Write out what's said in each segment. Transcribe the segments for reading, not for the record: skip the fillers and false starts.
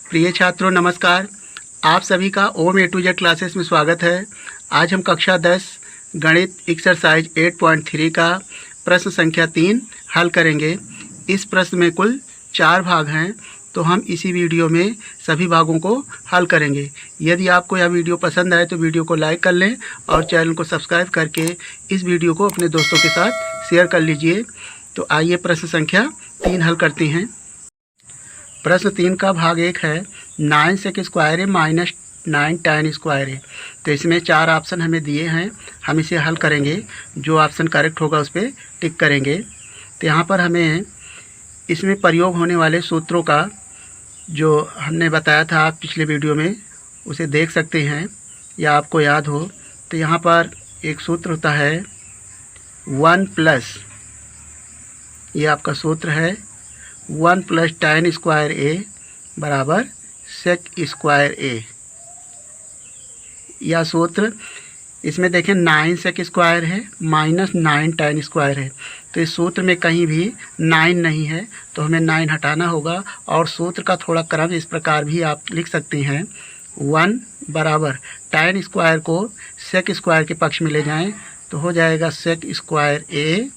प्रिय छात्रों नमस्कार। आप सभी का ओम ए टू जेड क्लासेस में स्वागत है। आज हम कक्षा 10 गणित एक्सरसाइज 8.3 का प्रश्न संख्या 3 हल करेंगे। इस प्रश्न में कुल 4 भाग हैं, तो हम इसी वीडियो में सभी भागों को हल करेंगे। यदि आपको यह वीडियो पसंद आए तो वीडियो को लाइक कर लें और चैनल को सब्सक्राइब करके इस वीडियो को अपने दोस्तों के साथ शेयर कर लीजिए। तो आइए प्रश्न संख्या 3 हल करते हैं। प्रश्न 3 का भाग 1 है 9 सेक स्क्वायर है माइनस 9 tan स्क्वायर है। तो इसमें 4 ऑप्शन हमें दिए हैं, हम इसे हल करेंगे। जो ऑप्शन करेक्ट होगा उस पर टिक करेंगे। तो यहाँ पर हमें इसमें प्रयोग होने वाले सूत्रों का जो हमने बताया था आप पिछले वीडियो में उसे देख सकते हैं या आपको याद हो। तो यहाँ पर एक सूत्र होता है 1+, ये आपका सूत्र है 1+ tan स्क्वायर ए बराबर सेक स्क्वायर ए। यह सूत्र इसमें देखें 9 सेक स्क्वायर है माइनस 9 tan स्क्वायर है। तो इस सूत्र में कहीं भी 9 नहीं है, तो हमें 9 हटाना होगा। और सूत्र का थोड़ा क्रम इस प्रकार भी आप लिख सकते हैं 1 बराबर tan स्क्वायर को सेक स्क्वायर के पक्ष में ले जाएं तो हो जाएगा सेक स्क्वायर ए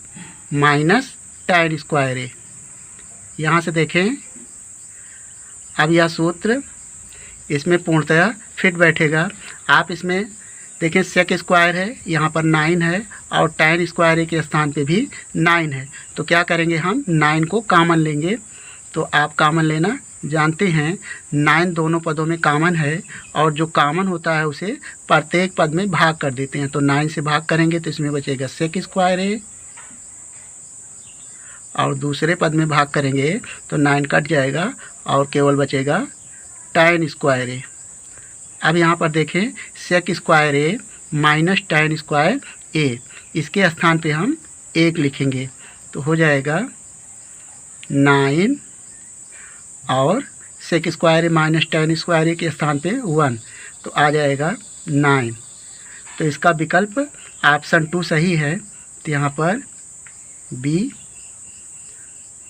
माइनस tan स्क्वायर ए। यहाँ से देखें, अब यह सूत्र इसमें पूर्णतया फिट बैठेगा। आप इसमें देखें सेक स्क्वायर है, यहाँ पर 9 है और tan स्क्वायर के स्थान पे भी 9 है। तो क्या करेंगे, हम 9 को कॉमन लेंगे। तो आप कॉमन लेना जानते हैं, 9 दोनों पदों में कॉमन है और जो कॉमन होता है उसे प्रत्येक पद में भाग कर देते हैं। तो 9 से भाग करेंगे तो इसमें बचेगा सेक स्क्वायर है और दूसरे पद में भाग करेंगे तो 9 कट जाएगा और केवल बचेगा tan स्क्वायर ए। अब यहाँ पर देखें सेक स्क्वायर ए माइनस tan स्क्वायर ए, इसके स्थान पे हम 1 लिखेंगे तो हो जाएगा 9 और सेक स्क्वायर ए माइनस tan स्क्वायर ए के स्थान पे 1, तो आ जाएगा 9। तो इसका विकल्प ऑप्शन 2 सही है। तो यहाँ पर बी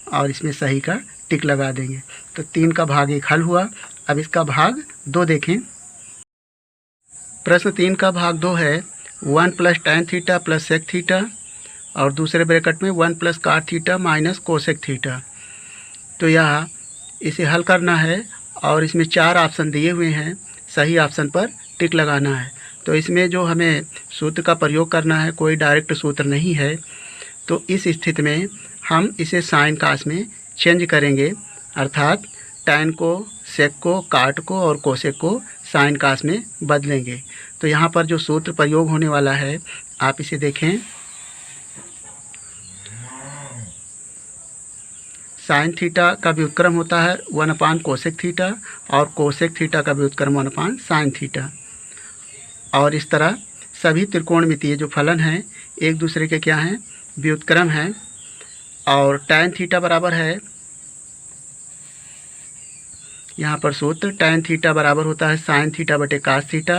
और इसमें सही का टिक लगा देंगे। तो 3 का भाग 1 हल हुआ। अब इसका भाग 2 देखें। प्रश्न 3 का भाग 2 है 1+ tan theta plus sec theta और दूसरे ब्रैकेट में 1+ cot theta minus cosec theta. तो यह इसे हल करना है और इसमें 4 ऑप्शन दिए हुए हैं, सही ऑप्शन पर टिक लगाना है। तो इसमें जो हमें सूत्र का प्रयोग करना है कोई डायरेक्ट सूत्र नहीं है। तो इस स्थिति में हम इसे साइन कास में चेंज करेंगे, अर्थात tan को, सेक को, काट को और कोसेक को साइन कास में बदलेंगे। तो यहाँ पर जो सूत्र प्रयोग होने वाला है आप इसे देखें, साइन थीटा का व्युत्क्रम होता है 1/कोसेक कोसेक थीटा और कोसेक थीटा का व्युत्क्रम 1/साइन थीटा। और इस तरह सभी त्रिकोणमितीय जो फलन हैं एक दूसरे के क्या हैं, व्युत्क्रम हैं। और tan थीटा बराबर है, यहाँ पर सूत्र tan थीटा बराबर होता है साइन थीटा बटे कास थीटा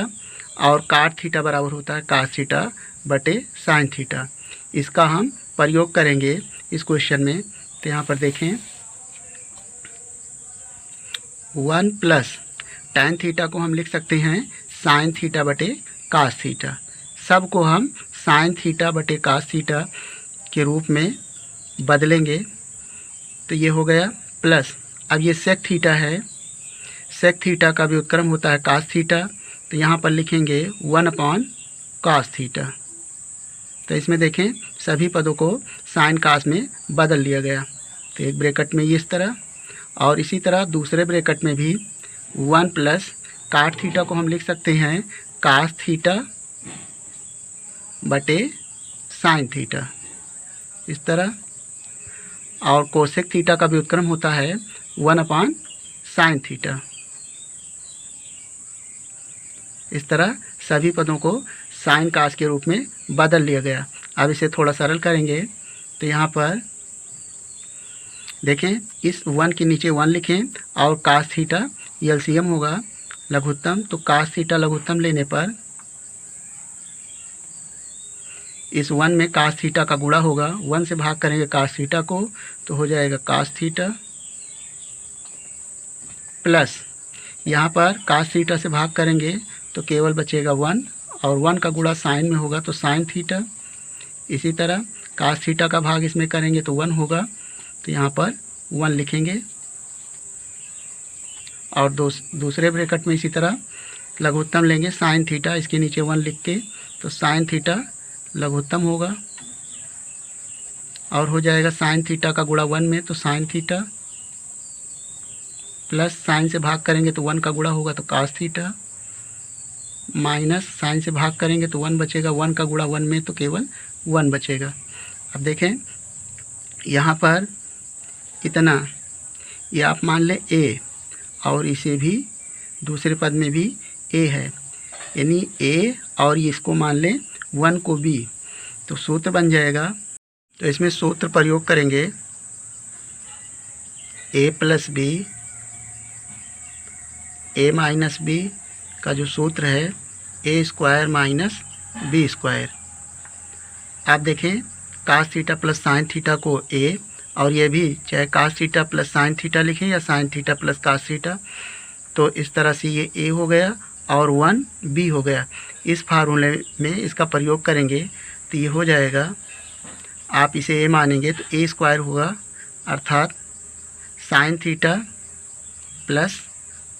और काट थीटा बराबर होता है कास थीटा बटे साइन थीटा। इसका हम प्रयोग करेंगे इस क्वेश्चन में। तो यहाँ पर देखें 1+ tan थीटा को हम लिख सकते हैं साइन थीटा बटे कास थीटा। सब को हम साइन थीटा बटे कास थीटा के रूप में बदलेंगे तो ये हो गया प्लस। अब ये सेक थीटा है, सेक थीटा का व्युत्क्रम होता है कास थीटा, तो यहाँ पर लिखेंगे 1/cos थीटा। तो इसमें देखें सभी पदों को साइन कास में बदल लिया गया। तो एक ब्रैकेट में ये इस तरह और इसी तरह दूसरे ब्रैकेट में भी 1+ cot थीटा को हम लिख सकते हैं कास थीटा बटे साइन थीटा इस तरह। और कोसेक थीटा का व्युत्क्रम होता है 1/साइन थीटा। इस तरह सभी पदों को साइन कास के रूप में बदल लिया गया। अब इसे थोड़ा सरल करेंगे तो यहाँ पर देखें इस 1 के नीचे 1 लिखें और कास थीटा एलसीएम होगा लघुत्तम। तो कास थीटा लघुत्तम लेने पर इस 1 में कास थीटा का गुणा होगा, 1 से भाग करेंगे कास थीटा को तो हो जाएगा कास थीटा प्लस यहाँ पर कास थीटा से भाग करेंगे तो केवल बचेगा 1, और 1 का गुणा साइन में होगा तो साइन थीटा। इसी तरह कास थीटा का भाग इसमें करेंगे तो 1 होगा, तो यहाँ पर 1 लिखेंगे। और दूसरे ब्रैकेट में इसी तरह लघुत्तम लेंगे साइन थीटा, इसके नीचे 1 लिख के, तो साइन थीटा लघुत्तम होगा और हो जाएगा साइन थीटा का गुणा 1 में तो साइन थीटा, प्लस साइन से भाग करेंगे तो 1 का गुणा होगा तो कास थीटा, माइनस साइन से भाग करेंगे तो 1 बचेगा, 1 का गुणा 1 में तो केवल 1 बचेगा। अब देखें यहाँ पर इतना, ये आप मान लें a, और इसे भी दूसरे पद में भी a है, यानी a और इसको मान लें 1 को b, तो सूत्र बन जाएगा। तो इसमें सूत्र प्रयोग करेंगे a plus b, a minus b का जो सूत्र है a square minus b square. आप देखें cos theta plus sine theta को a, और ये भी चाहे cos theta plus sine theta लिखें या sine theta plus cos theta, तो इस तरह से ये a हो गया और 1 b हो गया। इस फार्मूले में इसका प्रयोग करेंगे तो ये हो जाएगा, आप इसे a मानेंगे तो a स्क्वायर होगा, अर्थात sine theta plus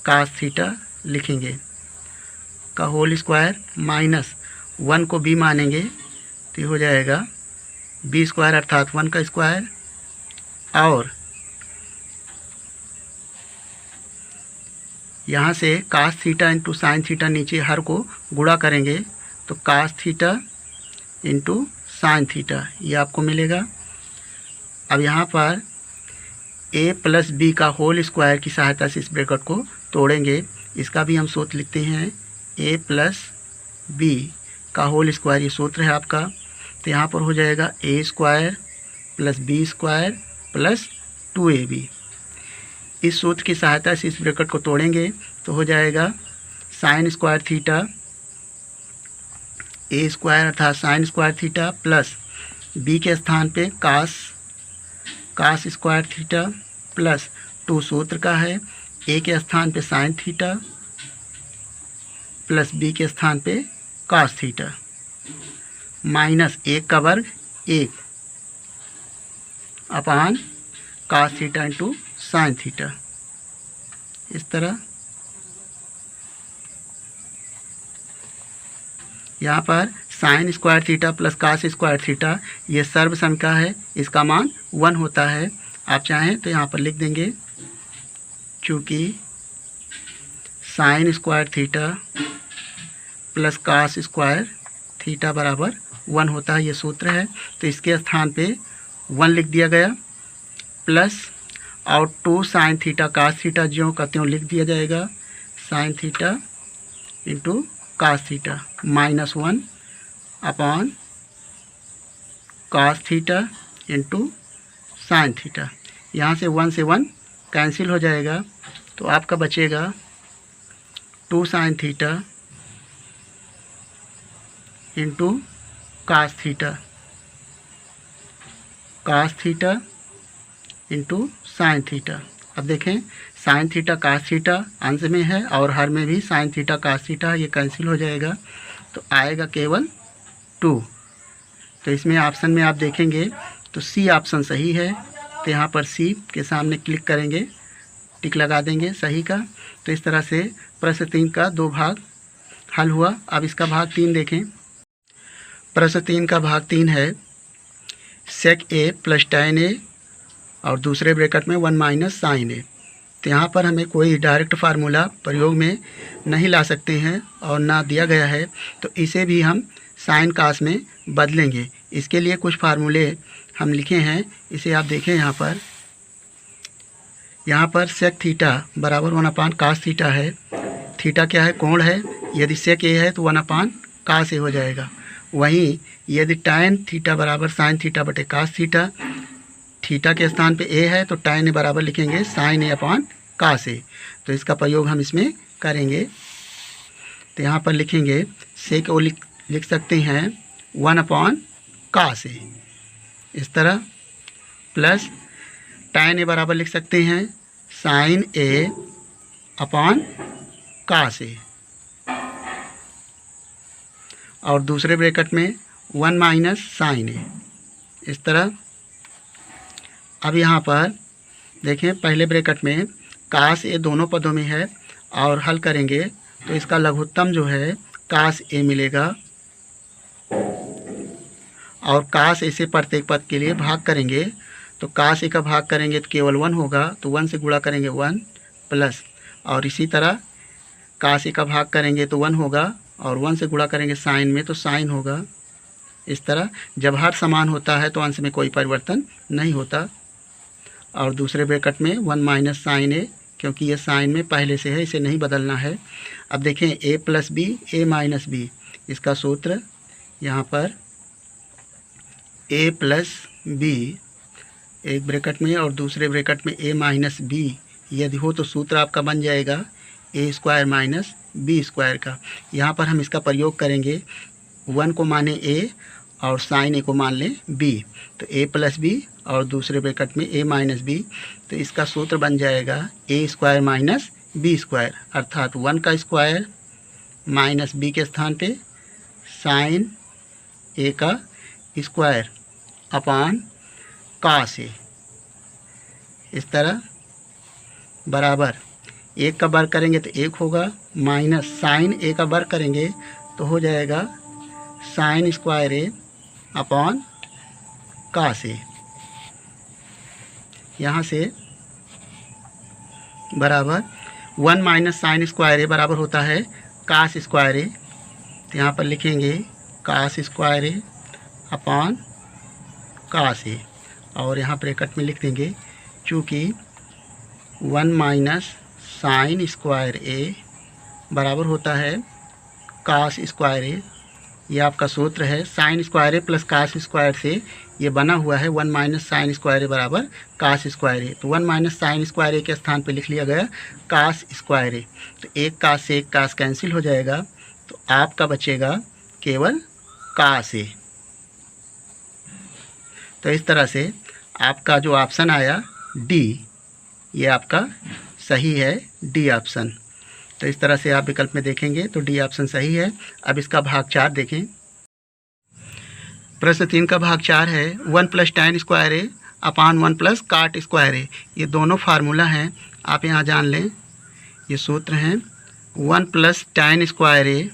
cos theta लिखेंगे का होल स्क्वायर, माइनस 1 को b मानेंगे तो ये हो जाएगा b स्क्वायर अर्थात 1 का स्क्वायर, और यहाँ से cos theta into sine theta नीचे हर को गुणा करेंगे तो cos theta into sine theta ये आपको मिलेगा। अब यहाँ पर a प्लस b का होल स्क्वायर की सहायता से इस ब्रैकेट को तोड़ेंगे। इसका भी हम सूत्र लिखते हैं, a प्लस b का होल स्क्वायर, ये सूत्र है आपका। तो यहाँ पर हो जाएगा a square plus b square plus 2ab। इस सूत्र की सहायता से इस ब्रैकेट को तोड़ेंगे तो हो जाएगा sine square theta a square अर्थात sine square theta plus b के स्थान पे कास स्क्वायर थीटा प्लस 2 सूत्र का है, a के स्थान पे साइन थीटा प्लस b के स्थान पे कास थीटा, माइनस 1 का वर्ग 1 upon cos theta into sine theta. इस तरह यहाँ पर sine square theta plus cos square theta ये सर्व समीका है, इसका मान 1 होता है। आप चाहें तो यहाँ पर लिख देंगे, चूँकि sine square theta plus cos square theta बराबर 1 होता है, ये सूत्र है, तो इसके स्थान पे 1 लिख दिया गया, प्लस और 2 साइन थीटा कास थीटा ज्यों का त्यों लिख दिया जाएगा, sine theta into cos theta, minus 1 upon cos theta into sine theta. यहाँ से 1 से 1 कैंसिल हो जाएगा, तो आपका बचेगा 2 sine theta into cos theta into sine theta. अब देखें साइन थीटा कास थीटा अंश में है और हर में भी साइन थीटा कास थीटा, ये कैंसिल हो जाएगा, तो आएगा केवल 2। तो इसमें ऑप्शन में आप देखेंगे तो सी ऑप्शन सही है, तो यहाँ पर सी के सामने क्लिक करेंगे, टिक लगा देंगे सही का। तो इस तरह से प्रश्न 3 का 2 भाग हल हुआ। अब इसका भाग 3 देखें। प्रश्न 3 का भाग 3 है, सेक ए प्लस tan ए और दूसरे ब्रैकेट में 1 माइनस साइन ए। तो यहाँ पर हमें कोई डायरेक्ट फार्मूला प्रयोग में नहीं ला सकते हैं और ना दिया गया है, तो इसे भी हम साइन कास में बदलेंगे। इसके लिए कुछ फार्मूले हम लिखे हैं, इसे आप देखें। यहाँ पर सेक थीटा बराबर 1 अपान कास थीटा है। थीटा क्या है? कोण है। यदि सेक ए है तो 1 अपान कास ए हो जाएगा। वहीं यदि tan थीटा बराबर साइन थीटा बटे कास थीटा, थीटा के स्थान पे ए है तो tan ए बराबर लिखेंगे साइन ए अपान कास ए। तो इसका प्रयोग हम इसमें करेंगे। तो यहाँ पर लिखेंगे सेक ओ लिख सकते हैं 1 अपान कास ए, इस तरह, प्लस tan ए बराबर लिख सकते हैं साइन ए अपॉन कास ए, और दूसरे ब्रैकेट में 1 माइनस साइन ए, इस तरह। अब यहाँ पर देखें, पहले ब्रैकेट में कास ए दोनों पदों में है और हल करेंगे तो इसका लघुत्तम जो है कास ए मिलेगा, और कास ए से प्रत्येक पद के लिए भाग करेंगे तो कास ए का भाग करेंगे तो केवल 1 होगा, तो 1 से गुणा करेंगे 1 प्लस, और इसी तरह कास ए का भाग करेंगे तो 1 होगा, और 1 से गुणा करेंगे साइन में तो साइन होगा। इस तरह जब हर समान होता है तो अंश में कोई परिवर्तन नहीं होता। और दूसरे ब्रैकेट में 1 माइनस साइन ए, क्योंकि ये साइन में पहले से है, इसे नहीं बदलना है। अब देखें ए प्लस बी, ए माइनस बी, इसका सूत्र यहाँ पर ए प्लस बी एक ब्रैकेट में और दूसरे ब्रैकेट में ए माइनस बी यदि हो तो सूत्र आपका बन जाएगा ए स्क्वायर माइनस बी स्क्वायर का। यहाँ पर हम इसका प्रयोग करेंगे, 1 को माने ए और साइन ए को मान लें बी, तो ए प्लस बी और दूसरे ब्रैकेट में ए माइनस बी, तो इसका सूत्र बन जाएगा ए स्क्वायर माइनस बी स्क्वायर, अर्थात 1 का स्क्वायर माइनस बी के स्थान पे साइन ए का स्क्वायर अपॉन कास ए, इस तरह बराबर 1 का वर्ग करेंगे तो 1 होगा, माइनस साइन ए का वर्ग करेंगे तो हो जाएगा साइन स्क्वायर ए अपॉन कास ए। यहाँ से बराबर 1 माइनस साइन स्क्वायर ए बराबर होता है कास स्क्वायर ए, तो यहाँ पर लिखेंगे कास स्क्वायर ए अपॉन कास ए, और यहाँ ब्रैकेट में लिख देंगे चूँकि 1 माइनस साइन स्क्वायर ए बराबर होता है कास स्क्वायर ए। ये आपका सूत्र है, साइन स्क्वायर ए प्लस कास स्क्वायर से ये बना हुआ है 1 माइनस साइन स्क्वायर ए बराबर कास स्क्वायर ए। तो 1 माइनस साइन स्क्वायर ए के स्थान पे लिख लिया गया कास स्क्वायर ए, तो एक कास से एक कास कैंसिल हो जाएगा, तो आपका बचेगा केवल कास ए। तो इस तरह से आपका जो ऑप्शन आया डी, ये आपका सही है, डी ऑप्शन। तो इस तरह से आप विकल्प में देखेंगे तो डी ऑप्शन सही है। अब इसका भाग 4 देखें। प्रश्न 3 का भाग 4 है 1 प्लस tan स्क्वायर ए अपॉन 1 प्लस काट स्क्वायर ए। ये दोनों फार्मूला हैं, आप यहाँ जान लें, ये सूत्र हैं। 1 प्लस tan स्क्वायर ए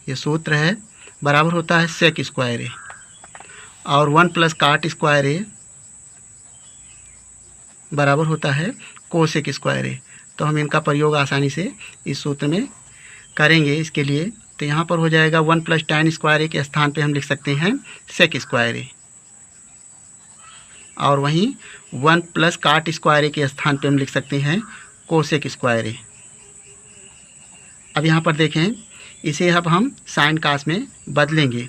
ये सूत्र है बराबर होता है सेक स्क्वायर ए, और 1 प्लस काट स्क्वायर ए बराबर होता है कोसेक स्क्वायर ए। तो हम इनका प्रयोग आसानी से इस सूत्र में करेंगे। इसके लिए तो यहाँ पर हो जाएगा 1 प्लस tan स्क्वायर ए के स्थान पे हम लिख सकते हैं सेक स्क्वायर ए, और वहीं 1 प्लस काट स्क्वायर ए के स्थान पे हम लिख सकते हैं कोसेक स्क्वायर ए। अब यहाँ पर देखें, इसे अब हम साइन कास में बदलेंगे।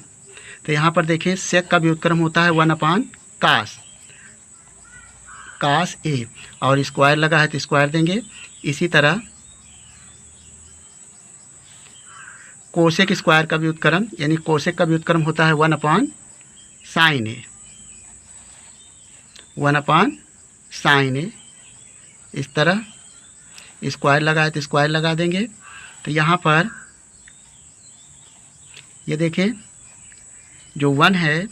तो यहाँ पर देखें सेक का व्युत्क्रम होता है 1 अपान कास ए, और स्क्वायर लगा है तो स्क्वायर देंगे। इसी तरह कोसेक स्क्वायर का व्युत्क्रम यानी कोसेक का व्युत्क्रम होता है 1 अपान साइन ए, 1 अपान साइन ए। इस तरह स्क्वायर लगा है तो स्क्वायर लगा देंगे। तो यहाँ पर ये देखें जो 1 है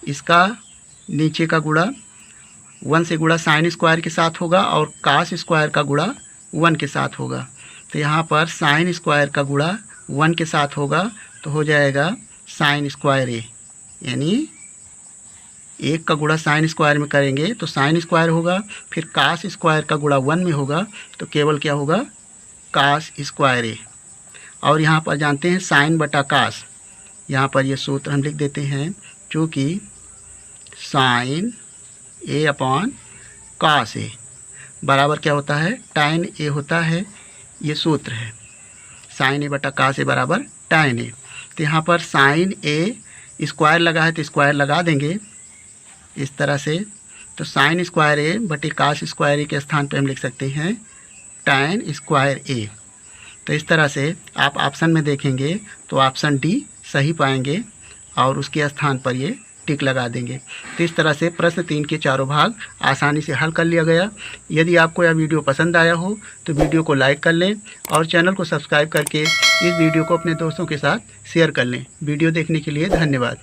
इसका नीचे का गुणा 1 से गुणा साइन स्क्वायर के साथ होगा और कास स्क्वायर का गुणा 1 के साथ होगा। तो यहाँ पर साइन स्क्वायर का गुणा 1 के साथ होगा तो हो जाएगा साइन स्क्वायर ए, यानी 1 का गुणा साइन स्क्वायर में करेंगे तो साइन स्क्वायर होगा, फिर कास स्क्वायर का गुणा 1 में होगा तो केवल क्या होगा कास स्क्वायर ए। और यहाँ पर जानते हैं साइन बटा कास, यहाँ पर ये सूत्र हम लिख देते हैं, चूँकि साइन ए अपॉन कास ए बराबर क्या होता है tan ए होता है। ये सूत्र है साइन ए बटा कास ए बराबर tan ए। तो यहाँ पर साइन ए स्क्वायर लगा है तो स्क्वायर लगा देंगे इस तरह से। तो साइन स्क्वायर ए बटे कास स्क्वायर ए के स्थान पे हम लिख सकते हैं tan स्क्वायर ए। तो इस तरह से आप ऑप्शन में देखेंगे तो ऑप्शन डी सही पाएंगे और उसके स्थान पर ये टिक लगा देंगे। तो इस तरह से प्रश्न 3 के चारों भाग आसानी से हल कर लिया गया। यदि आपको यह वीडियो पसंद आया हो तो वीडियो को लाइक कर लें और चैनल को सब्सक्राइब करके इस वीडियो को अपने दोस्तों के साथ शेयर कर लें। वीडियो देखने के लिए धन्यवाद।